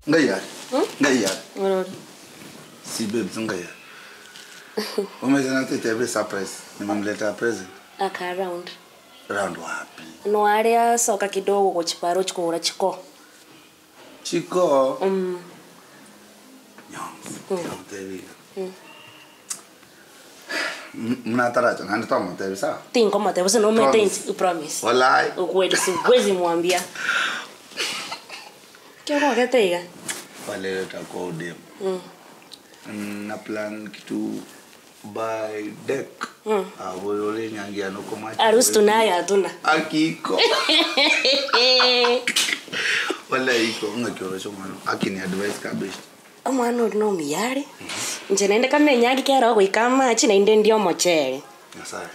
Ngaya. Ngaya. What? Si babes ngaya. Umezana tete surprise. Nimemleta present. Aka round. Round wapi? No area soka kidogo kwa chiparo chikora chiko. Chiko. Mnataraja nani tamo tebe sa? Tinko mate você não me tem o promise. Walai. O kweli si kwezi mwambia. Kyo kwa tega? Wale tako dem. Na plan kitu by deck. Awole nyangia no koma. Harusi tunayo hatuna. Akiko. Wala iko ngakyo mwana. Akini advice kabisa. Omwana no miyare. Nje nende kamenya gikera go ikama china inde ndio mochele. Yasai.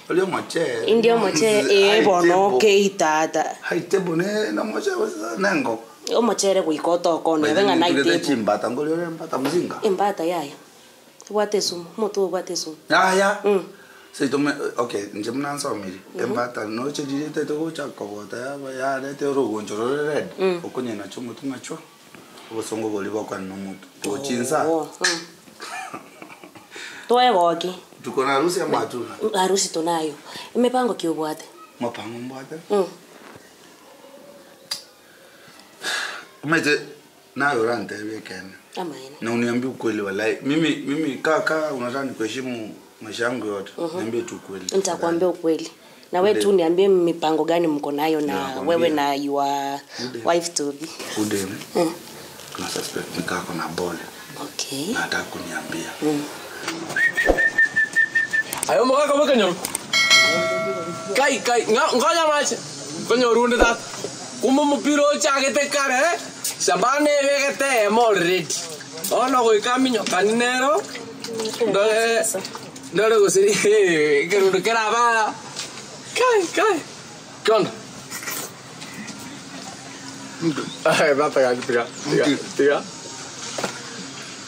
Olio mochele. Indio mochele bono keitata. Haite bone na mochele nango. O mochele go ikoto kono venga na ite. Chimbata ngolio mbata mzinga. Imbata yaya. Wate sumu, moto wate sumu. Ya. Se tome okay, nje mnanso miri. Imbata no chejite to gocha kobota ya lete rogo njoro red. Okonye na chomo tumacho. Osongo boliwa kwa nomutu. Tochinsa. Toe goki. Tuko na harusi ama hatuna? Harusi tunayo. Imepango kiubwate. Mapango mbwate? Umete nayo rante weekend. Amaina. Na uniambie ukweli walai. Mimi kaka unataka nikuheshimu maisha yangu yote. Niambie tu ukweli. Nitakwambia ukweli. Na wewe tu niambie mipango gani mko nayo na wewe na your wife to be. Udeme. Na suspect nikako na bole. Okay. Nataka kuniambia. Ayo maka kama kanyo. Kai ngoja mache. Kanyo runde that. Kuma mupiro chagete kare. Sabane vegete already. Ono go kaminyo kanero. Ndole go siri. Kerundo keraba. Kai. Kon. Ay, va a pegar, tiga.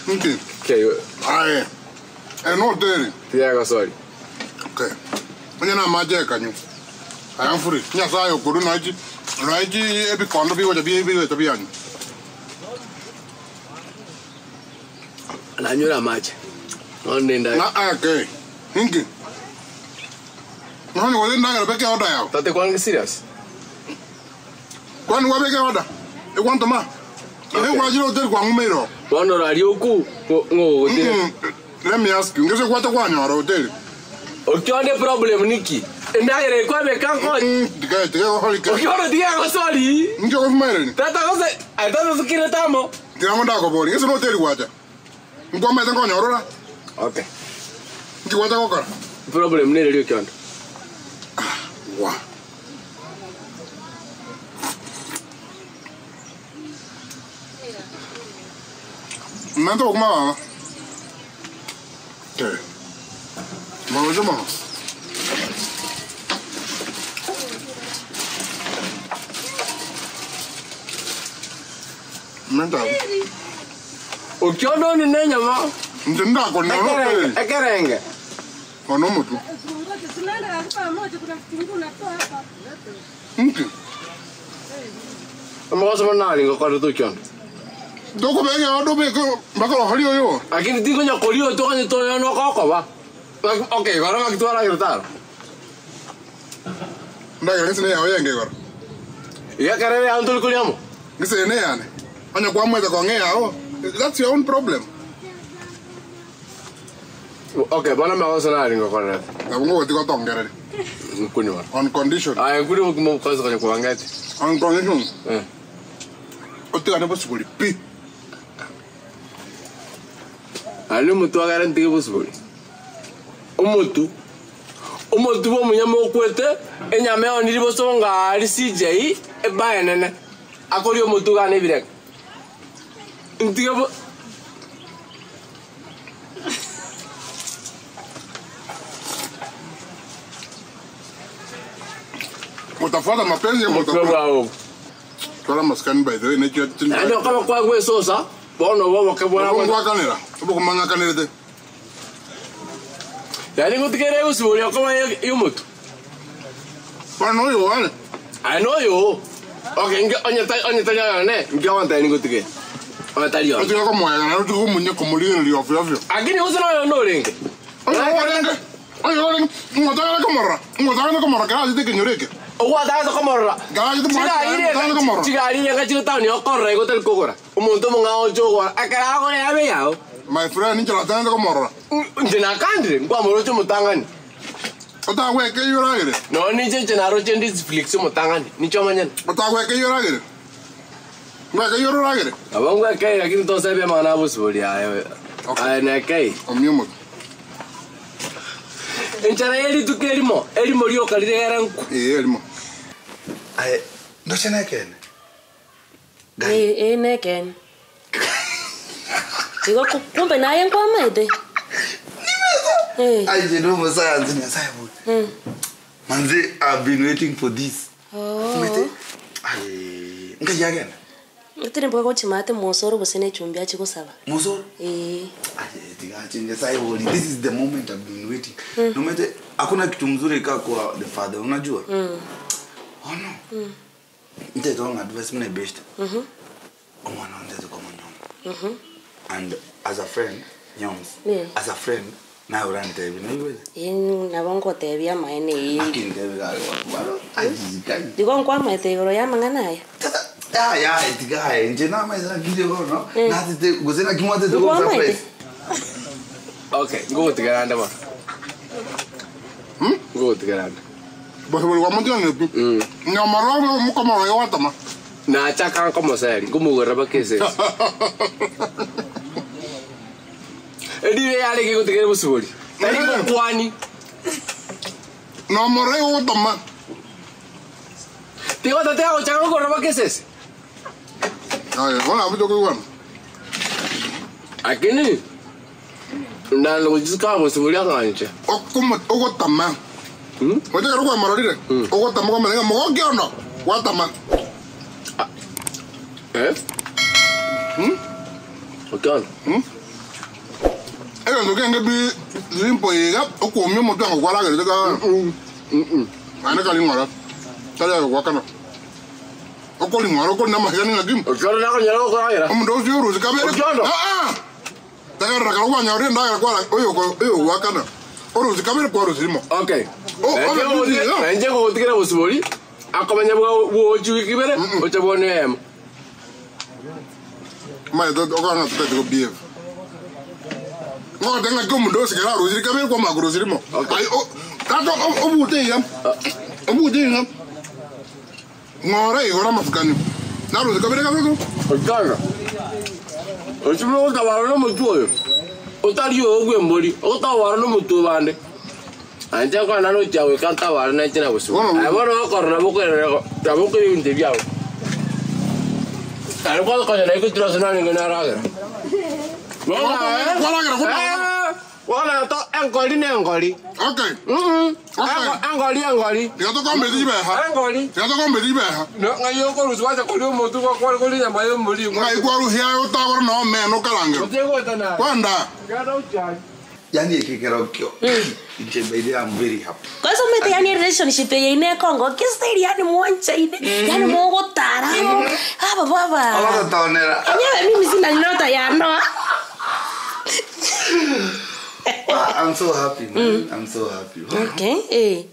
Okay. Ay. No deri. Tiago, sorry. Okay. Mañana maje kanyu. I am free. Nya sa yo kodu naji. Naji ebi kondo bi waja bi tabi anyu. Na nyura maje. Onde ndai. Na okay. Hingi. Nani wale ndanga beke oda yao. Tate kwa serious. Kwani wabeke oda? E kwanto ma. Kwa jiro hotel kwa ngumero. Wano radioku ngo hotel. Let me ask you. Ngese kwata kwa nyoro hotel. Okionde problem niki. Ndagere kwa beka ko. Tiga holi ka. Okionde Tiago sorry. Njo kwa fumere ni. Tata kose atata sukire tamo. Tiga nda ko bori. Ngese hotel kwacha. Ngo meta kwa nyoro la. Okay. Njo kwata kwa kara. Problem ne radio kionde. Wa. Nanto kuma mama. Okay. Mama jama. Nanda. Okiondo ni nenya ma. Ndenda ko na no. Ekerenge. Kono mutu. Amo sema nali ngokoro tu kionde. Doko bege odo bege bakalo halio yo. Lakini tiko nyakolio to kanye to no koko ba. Okay, gora makitwara gritar. Ndaga ngisene ya oyenge gora. Ya karere antul kuliamo. Ngisene yani. Anya kwa mweza kwa ngea o. That's your own problem. Okay, bana magosa nali ngokoro. Na bungo tiko tongere. Kunywa. On condition. Ay, kuri mo kaza kanye kuangati. On condition. Otiga ne possible pi. Ali mutu agara ntige possible. Umutu bo munyama okwete enyame oniri bosonga ali CJ e baenene. Akori omutu gane birek. Ntige bo Mutafuata mapenzi mutafuata. Kwa maskani by the way ne kiatu. Ndio kama kwa gwe sosa. Bono bobo kabona kwa kanera. Bobo kumanga kanera de. Yani ngutikere usuri kama yomutu. Kwa no yo wale. I know you. Okay, onye tanya ne, ngi awanta ni gotike. Onye tanya. Ati ko mo ya na tu munye ko muri ni ofio ofio. Agini usina no lenge. Oye, ngotaka ko mora ka ati ke nyoreke. Owa da ko morra. Ga ati mo ka. Chigari nga chita ni okorre go tel kokora. Umuntu mo nga ojo akara ko ya be yao. My friend, ni chala tanda ko mora. Ndina kandre, ngwa moro cho mutangani. Ota we ke yura gere. No ni je na ro NDIZIFLIX mutangani. Ni choma nyen. Ota we ke yura gere. We ke yura gere. Abangwa kai lakini to sebe mana busubuli ayo. Ay na kai. Omnyumo. Enchara eli tukelimo, elimo lio kalire yaranku. Elimo. Ay, no chena ken. Neken. Digo kumbe naye nkwamede. I didn't know science in Saibu. Manzi, I've been waiting for this. Oh. Ay, again. Ngitire mbwa chimate mosoro busene chumbi achiko saba. Mosoro? Eh. This is the moment I've been waiting. No matter hakuna kitu mzuri kwa the father, unajua? Oh no. Ndio ndo advice mna best. Omwana ndio kwa mnyoma. And as a friend, Nyoms. As a friend, now run TV, no you. In nabongo TV amaene. Akin TV ga walo. Aji. Digo nkwa mate goro ya mangana ya. Ya, itigaye. Nje na mais na video no. Na tete gozena kimwate to go surprise. Okay, go to garanda ma. Go to garanda. Boso wa mondia ne. Nyamara mo ko mo yo atama. Na chaka como seri, como goraba kese. Edi yale ke kutikere busubuli. Tani ko kwani. No more yo atama. Tigo tate o chaka goraba kese. Ay, hola, abuto ko wan. Akini. Na lo jiska busubuli akanje. Ogo tama. Oje ko ko marorire. Ogo tama ko menga mo gyono. Wa tama. Okay. Ero ngenge bi limpo yiga ko mi mo tango kwala gere daga. Ana kali ngora. Tala ko kana. Ko lingora ko na mahani ngim. Ojoro na ko nyalo ko ayira. Ndo zuru zikabere. Daga raka ko nyori ndaga kwala oyo wa kana. Oro zikabere ko oro zimo. Okay. Nje ko kutikere busubuli. Akomanya wo juikibere ochabone em. Mai do ogana tete go behave. No tenga como dos que la rosiri kabel ko magro sirimo. Ay o tato obute yam. Obute yam. Ngore igora mafukani. Na rosiri kabel kabel ko. Ogana. Ochibulo tabaro no mutuo. Otario ogwe mbori. Otawaro no mutuo bande. Anja kwa nano chawe kanta wara na china busu. Ay bono korna bokere taboko interview. Ay ko ko na ko tira sana ni na raga. Wala to angoli ne angoli. Okay. Angoli. Ya to ko mbedi be ha. Angoli. Ya to ko mbedi be ha. No ngayo ko ruswa ta ko mo tu ko ni ma yo muri. Ngai ko ru hia o ta wor no me no kalange. Kwanda. Ya do chai. Yani kikero kyo. I'm very happy. Kwa sababu mete yani relationship ye ine Kongo kisiri yani mwancha ine. Yani mwogo tara. Baba. Ala taonera. Anya mimi sina nota ya no. I'm so happy, man. I'm so happy. Okay.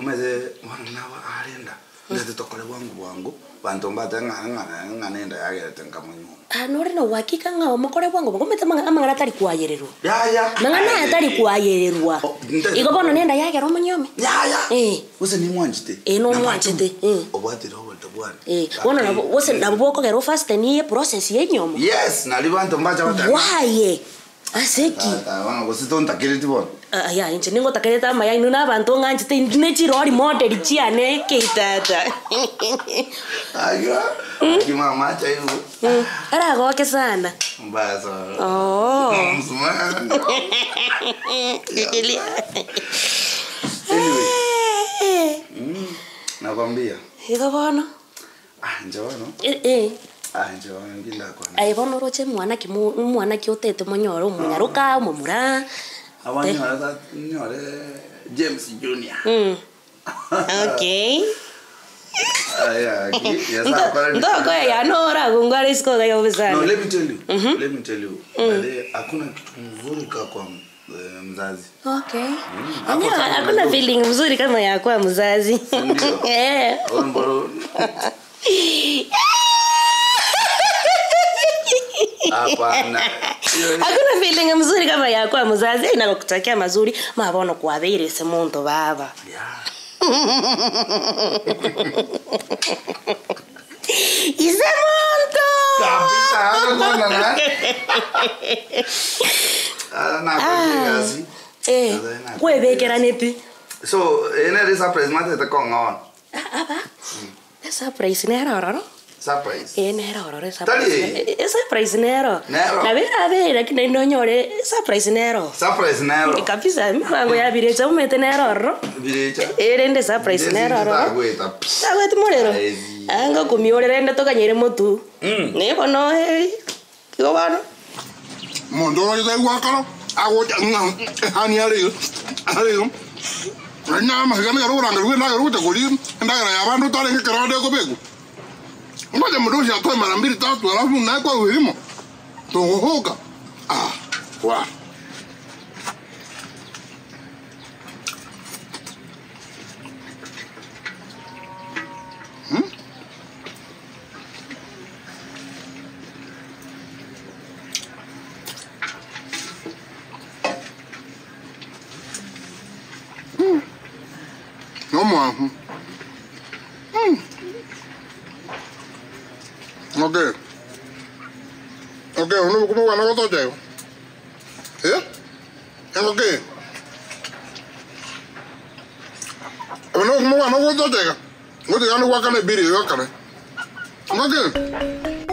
Umeze wanawa arenda. Ndete tokole wangu. Bantomba nganenda yake tenkamunyo. Nore no wakika ngawo makore wangu ngomete amangara tari kwayererwa. Ya. Mangana tari kwayererwa. Iko bono nenda yake ro munyome. Ya. Wose ni mwanjite. No mwanjite. Obwate ro tabwana. Bono na wose naboko kero fast ni process yenyomo. Yes, na libantomba chawata. Why? Aseki. Wana gositonta kiriti bona. Ya inche ningo takereta maya inuna bantu nganjite nechirori model chiane keitata. Ayo. Kimama chayo. Ara goke sana. Mbaya sana. Oh. Anyway. Nakwambia. Iko bono. Njawano. Njawano ngila kwa. Ai bono roche mwana ki otete monyoro munyaruka mumura. Awani wala nyore James Junior. Okay. Ndoko ya nora kungwari siko kayo bizana. No, let me tell you. Hakuna kitu mzuri kwa mzazi. Okay. Hakuna feeling mzuri kama ya kwa mzazi. Eh. Hapana. Hakuna feeling mzuri kama ya kwa mzazi inakutakia mazuri mabono kwa vile se muntu baba. Yeah. Ise muntu. Kabisa na. Na kazi. Kwebekera nepi. So, ene surprise mate te kongon. Aba. Surprise nero. Surprise. Nero surprise. Surprise nero. Na vera lakini ndonyore surprise nero. Surprise nero. Kabisa mwangu ya birecha umete nero. Birecha. Erende surprise nero. Agweta. Agweta morero. Anga kumiorera ende tokanyere motu. Nebo no kigo bano. Mondo ya wakalo. Ago hani ari. Na mahigana ya ruranga rwena ruta kuli ndagara ya bandu tale ngikarade ko bego. Ngoja mdoshi atoe mara 2 3 alafu na kwa wilimo. Tohoka. Wa. Okay, uno como van a votar yo. Okay. Uno como van a votar yo. No te gano guacamole biri, guacamole. Okay.